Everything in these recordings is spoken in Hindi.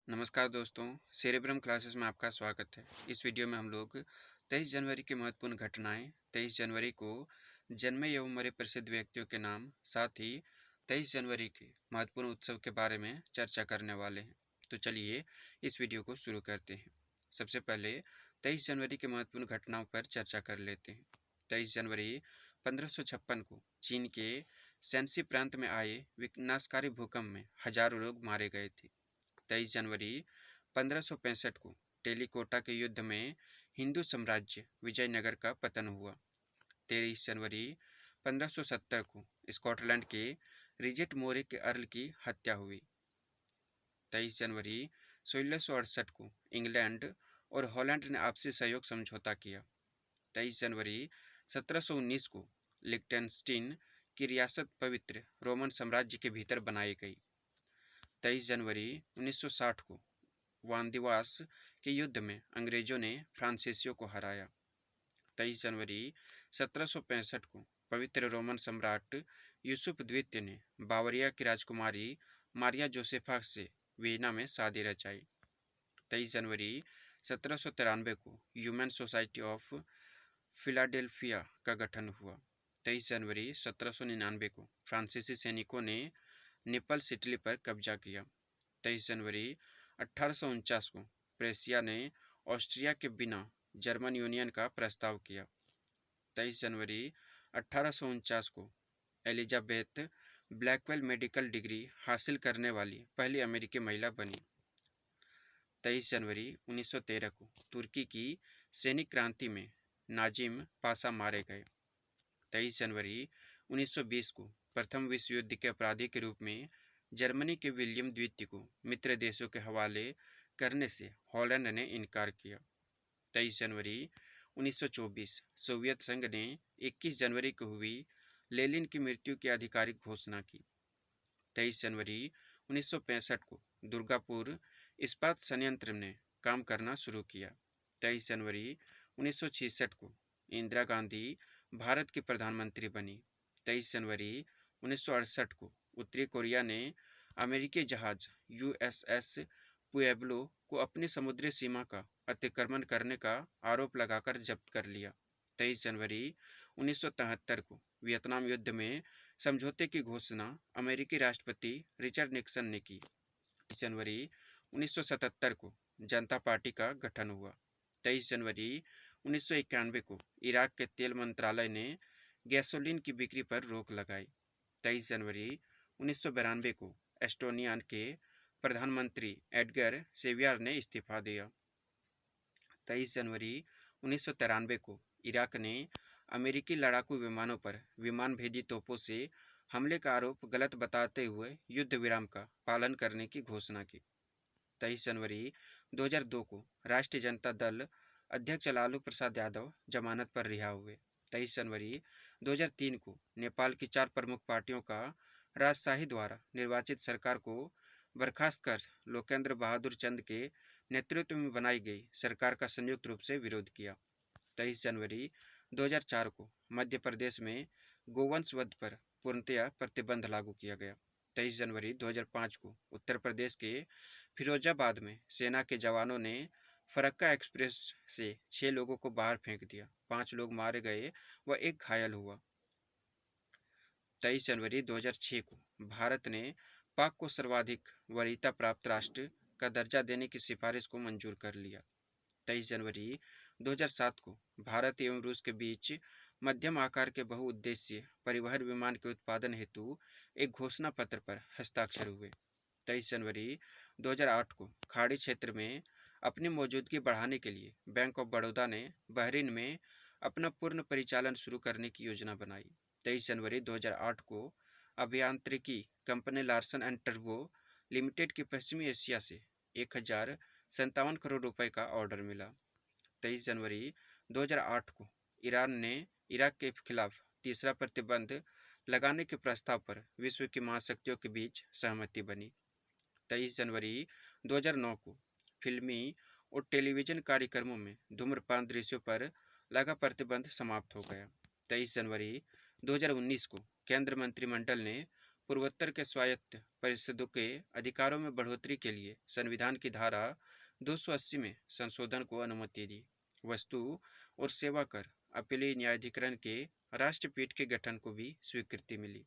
नमस्कार दोस्तों, सेरेब्रम क्लासेस में आपका स्वागत है। इस वीडियो में हम लोग 23 जनवरी की महत्वपूर्ण घटनाएं, 23 जनवरी को जन्मे एवं मरे प्रसिद्ध व्यक्तियों के नाम, साथ ही 23 जनवरी के महत्वपूर्ण उत्सव के बारे में चर्चा करने वाले हैं। तो चलिए इस वीडियो को शुरू करते हैं। सबसे पहले 23 जनवरी की महत्वपूर्ण घटनाओं पर चर्चा कर लेते हैं। 23 जनवरी 1556 को चीन के सैन्सी प्रांत में आए विनाशकारी भूकंप में हजारों लोग मारे गए थे। 23 जनवरी 1565 को टेलीकोटा के युद्ध में हिंदू साम्राज्य विजयनगर का पतन हुआ। 23 जनवरी 1570 को स्कॉटलैंड के रिजेट मोरे के अर्ल की हत्या हुई। 23 जनवरी 1668 को इंग्लैंड और हॉलैंड ने आपसी सहयोग समझौता किया। 23 जनवरी 1719 को लिक्टेनस्टीन की रियासत पवित्र रोमन साम्राज्य के भीतर बनाई गई। 23 जनवरी 1960 को वानदिवास के युद्ध में अंग्रेजों ने फ्रांसीसियों को हराया। 23 जनवरी 1765 को पवित्र रोमन सम्राट यूसुफ द्वितीय ने बावरिया की राजकुमारी मारिया जोसेफा से वियना में शादी रचाई। 23 जनवरी 1793 को ह्यूमन सोसाइटी ऑफ फिलाडेल्फिया का गठन हुआ। 23 जनवरी 1799 को फ्रांसीसी सैनिकों ने नेपल्स इटली पर कब्जा किया। 23 जनवरी 1849 को प्रेसिया ने ऑस्ट्रिया के बिना जर्मन यूनियन का प्रस्ताव किया। 23 जनवरी 1849 को एलिजाबेथ ब्लैकवेल मेडिकल डिग्री हासिल करने वाली पहली अमेरिकी महिला बनी। 23 जनवरी 1913 को तुर्की की सैनिक क्रांति में नाजिम पाशा मारे गए। 23 जनवरी 1920 को प्रथम विश्व युद्ध के अपराधी के रूप में जर्मनी के विलियम द्वितीय को मित्र देशों के हवाले करने से हॉलैंड ने इनकार किया। 23 जनवरी 1924 सोवियत संघ ने 21 जनवरी को हुई लेनिन की मृत्यु की आधिकारिक घोषणा की। 23 जनवरी 1965 को दुर्गापुर इस्पात संयंत्र ने काम करना शुरू किया। 23 जनवरी 1966 को इंदिरा गांधी भारत की प्रधानमंत्री बनी। 23 जनवरी 1968 को उत्तरी कोरिया ने अमेरिकी जहाज यूएसएस पुएब्लो को अपनी समुद्री सीमा का अतिक्रमण करने का आरोप लगाकर जब्त कर लिया। 23 जनवरी 1973 को वियतनाम युद्ध में समझौते की घोषणा अमेरिकी राष्ट्रपति रिचर्ड निक्सन ने की। 23 जनवरी 1977 को जनता पार्टी का गठन हुआ। 23 जनवरी 1991 को इराक के तेल मंत्रालय ने गैसोलीन की बिक्री पर रोक लगाई। 23 जनवरी 1992 को एस्टोनिया के प्रधानमंत्री एडगर सेवियर ने इस्तीफा दिया। 23 जनवरी 1993 को इराक ने अमेरिकी लड़ाकू विमानों पर विमान भेदी तोपों से हमले का आरोप गलत बताते हुए युद्ध विराम का पालन करने की घोषणा की। 23 जनवरी 2002 को राष्ट्रीय जनता दल अध्यक्ष लालू प्रसाद यादव जमानत पर रिहा हुए। 23 जनवरी 2003 को नेपाल की 4 प्रमुख पार्टियों का राजशाही द्वारा निर्वाचित सरकार को बर्खास्त कर लोकेंद्र बहादुर चंद के नेतृत्व में बनाई गई सरकार का संयुक्त रूप से विरोध किया। 23 जनवरी 2004 को मध्य प्रदेश में गोवंश वध पर पूर्णतया प्रतिबंध लागू किया गया। 23 जनवरी 2005 को उत्तर प्रदेश के फिरोजाबाद में सेना के जवानों ने फरक्का एक्सप्रेस से 6 लोगों को बाहर फेंक दिया। 5 लोग मारे गए व 1 घायल हुआ। 23 जनवरी 2006 को भारत ने पाक को सर्वाधिक वरीयता प्राप्त राष्ट्र का दर्जा देने की सिफारिश को मंजूर कर लिया। 23 जनवरी 2007 को भारत एवं रूस के बीच मध्यम आकार के बहुउद्देशीय परिवहन विमान के उत्पादन हेतु एक घोषणा पत्र पर हस्ताक्षर हुए। 23 जनवरी 2008 को खाड़ी क्षेत्र में अपनी मौजूदगी बढ़ाने के लिए बैंक ऑफ बड़ौदा ने बहरीन में अपना पूर्ण परिचालन शुरू करने की योजना बनाई। 23 जनवरी 2008 को अभियांत्रिकी company Larsen and turbo limited की पश्चिमी एशिया से 1057 करोड़ रुपए का ऑर्डर मिला। 23 जनवरी 2008 को ईरान ने इराक के खिलाफ तीसरा प्रतिबंध लगाने के प्रस्ताव पर विश्व की महाशक्तियों के बीच सहमति बनी। 23 जनवरी 2009 को फिल्मी और टेलीविजन कार्यक्रमों में धूम्रपान दृश्यों पर लगा प्रतिबंध समाप्त हो गया। 23 जनवरी 2019 को केंद्र मंत्रिमंडल ने पूर्वोत्तर के स्वायत्त परिषदों के अधिकारों में बढ़ोतरी के लिए संविधान की धारा 280 में संशोधन को अनुमति दी। वस्तु और सेवा कर अपीलीय न्यायाधिकरण के राष्ट्रपीठ के गठन को भी स्वीकृति मिली।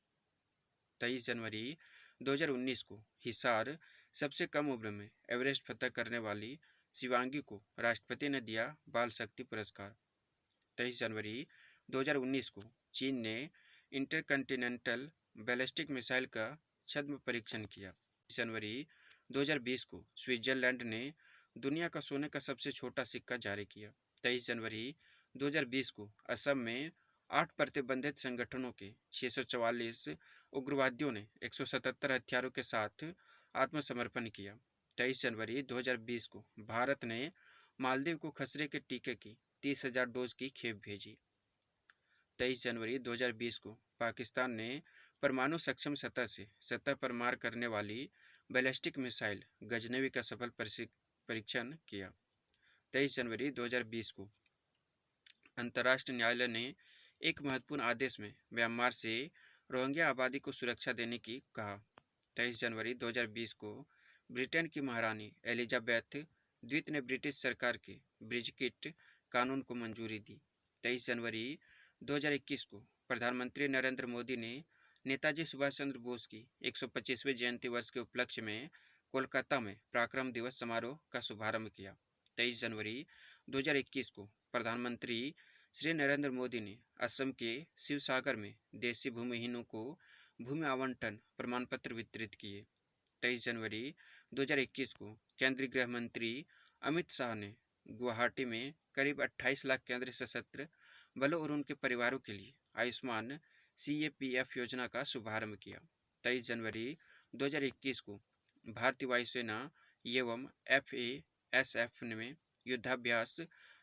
23 जनवरी 2019 को हिसार सबसे कम उम्र में एवरेस्ट फतह करने वाली शिवांगी को राष्ट्रपति ने दिया बाल शक्ति पुरस्कार। 23 जनवरी 2019 को चीन ने इंटरकंटिनेंटल बैलिस्टिक मिसाइल का छद्म परीक्षण किया। 23 जनवरी 2020 को स्विट्जरलैंड ने दुनिया का सोने का सबसे छोटा सिक्का जारी किया। 23 जनवरी 2020 को असम में 8 प्रतिबंधित संगठनों के 644 उग्रवादियों ने 177 हथियारों के साथ आत्मसमर्पण किया। 23 जनवरी 2020 को भारत ने मालदीव को खसरे के टीके की 30,000 डोज की खेप भेजी। 23 जनवरी 2020 को पाकिस्तान ने परमाणु सक्षम सतह से सतह पर मार करने वाली बैलिस्टिक मिसाइल गजनवी का सफल परीक्षण किया। 23 जनवरी 2020 को अंतर्राष्ट्रीय न्यायालय ने एक महत्वपूर्ण आदेश में म्यांमार से रोहिंग्या आबादी को सुरक्षा देने की कहा। 23 जनवरी 2020 को ब्रिटेन की महारानी एलिजाबेथ द्वितीय ने ब्रिटिश सरकार के ब्रेक्जिट कानून को मंजूरी दी। 23 जनवरी 2021 को प्रधानमंत्री नरेंद्र मोदी ने नेताजी सुभाष चंद्र बोस की 125वें जयंती वर्ष के उपलक्ष्य में कोलकाता में पराक्रम दिवस समारोह का शुभारंभ किया। 23 जनवरी 2021 को प्रधानमंत्री श्री नरेंद्र मोदी ने असम के शिवसागर में देशी भूमिहीनों को भूमि आवंटन प्रमाण पत्र वितरित किए। 23 जनवरी 2021 को केंद्रीय गृह मंत्री अमित शाह ने गुवाहाटी में करीब 28 लाख केंद्रीय सशस्त्र बलों और उनके परिवारों के लिए आयुष्मान CAPF योजना का शुभारंभ किया। 23 जनवरी 2021 को भारतीय वायुसेना एवं FASF में युद्धाभ्यास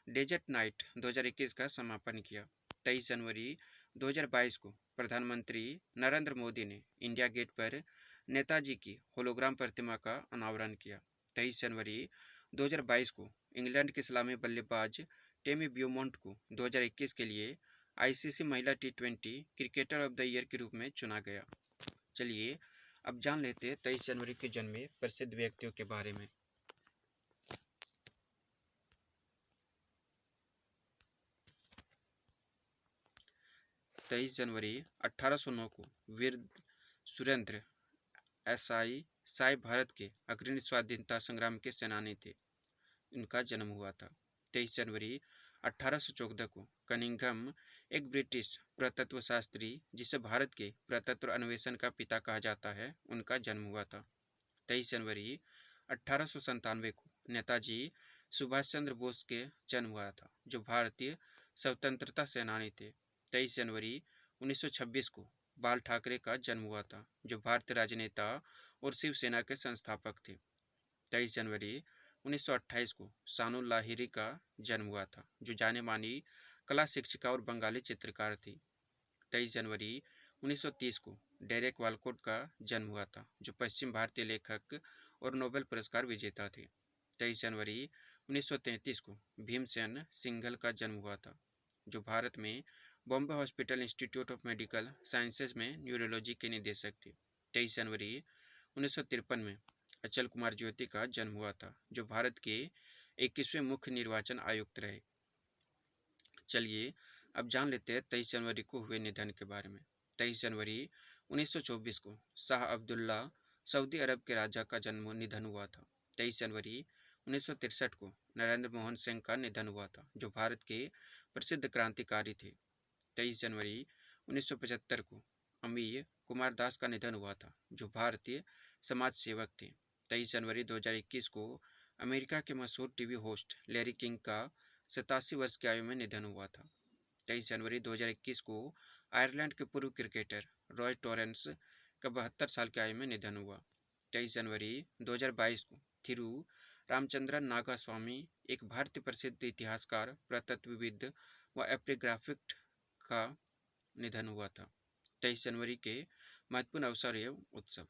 डेजर्ट नाइट 2021 का समापन किया। 23 जनवरी 2022 को प्रधानमंत्री नरेंद्र मोदी ने इंडिया गेट पर नेताजी की होलोग्राम प्रतिमा का अनावरण किया। 23 जनवरी 2022 को इंग्लैंड की सलामी बल्लेबाज टेमी ब्यूमॉन्ट को 2021 के लिए ICC महिला T20 cricketer of the year के रूप में चुना गया। चलिए अब जान लेते हैं 23 जनवरी के जन्मे प्रसिद्ध व्यक्तियों के बारे में। 23 जनवरी 1809 को वीर सुरेंद्र साई भारत के अग्रणी स्वाधीनता संग्राम के सेनानी थे। इनका जन्म हुआ था। 23 जनवरी 1814 को कनिंघम एक ब्रिटिश पुरातत्व शास्त्री जिसे भारत के पुरातत्व अन्वेषण का पिता कहा जाता है, उनका जन्म हुआ था। 23 जनवरी 1897 को नेताजी सुभाष चंद्र बोस के जन्म हुआ था, जो भारतीय स्वतंत्रता सेनानी थे। 23 जनवरी 1926 को बाल ठाकरे का जन्म हुआ था, जो भारतीय राजनेता और शिवसेना के संस्थापक थे। 23 जनवरी 1928 को सानू लाहिरी का जन्म हुआ था, जो जाने मानी कला शिक्षिका और बंगाली चित्रकार थी। 23 जनवरी 1930 को डेरेक वालकोट का जन्म हुआ था, जो पश्चिम भारतीय लेखक और नोबेल पुरस्कार विजेता थे। 23 जनवरी 1933 को भीमसेन सिंघल का जन्म हुआ था, जो भारत में Bombay hospital institute of medical sciences में न्यूरोलॉजी के निदेशक थे। 23 जनवरी 1953 में अचल कुमार ज्योति का जन्म हुआ था, जो भारत के 21वें मुख्य निर्वाचन आयुक्त रहे। चलिए अब जान लेते हैं 23 जनवरी को हुए निधन के बारे में। 23 जनवरी 1924 को शाह अब्दुल्ला सऊदी अरब के राजा का निधन हुआ था। 23 जनवरी 1963 को नरेंद्र मोहन सिंह का निधन हुआ था, जो भारत के प्रसिद्ध क्रांतिकारी थे। 23 जनवरी 1975 को अमीय कुमार दास का निधन हुआ था, जो भारतीय समाज सेवक थे। 23 जनवरी 2021 को अमेरिका के मशहूर टीवी होस्ट लैरी किंग का 87 वर्ष की आयु में निधन हुआ था। 23 जनवरी 2021 को आयरलैंड के पूर्व क्रिकेटर रॉय टॉरेंस का 72 साल की आयु में निधन हुआ। 23 जनवरी 2022 को थिरू रामचंद्रन नागा स्वामी, एक भारतीय प्रसिद्ध इतिहासकार, पुरातत्वविद व एपिग्राफिस्ट का निधन हुआ था। 23 जनवरी के महत्वपूर्ण अवसर एवं उत्सव।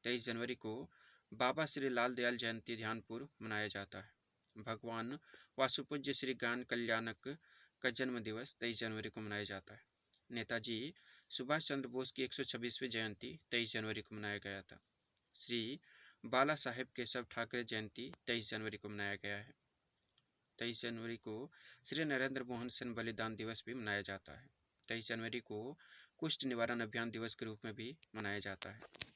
23 जनवरी को बाबा श्री लाल दयाल जयंती ध्यानपूर्व मनाया जाता है। भगवान वासुपूज्य श्री ज्ञान कल्याणक का जन्म दिवस 23 जनवरी को मनाया जाता है। नेताजी सुभाष चंद्र बोस की 126वीं जयंती 23 जनवरी को मनाया गया था। श्री बाला साहेब केशव ठाकरे जयंती 23 जनवरी को मनाया गया है। 23 जनवरी को श्री नरेंद्र मोहन सेन बलिदान दिवस भी मनाया जाता है। 23 जनवरी को कुष्ठ निवारण अभियान दिवस के रूप में भी मनाया जाता है।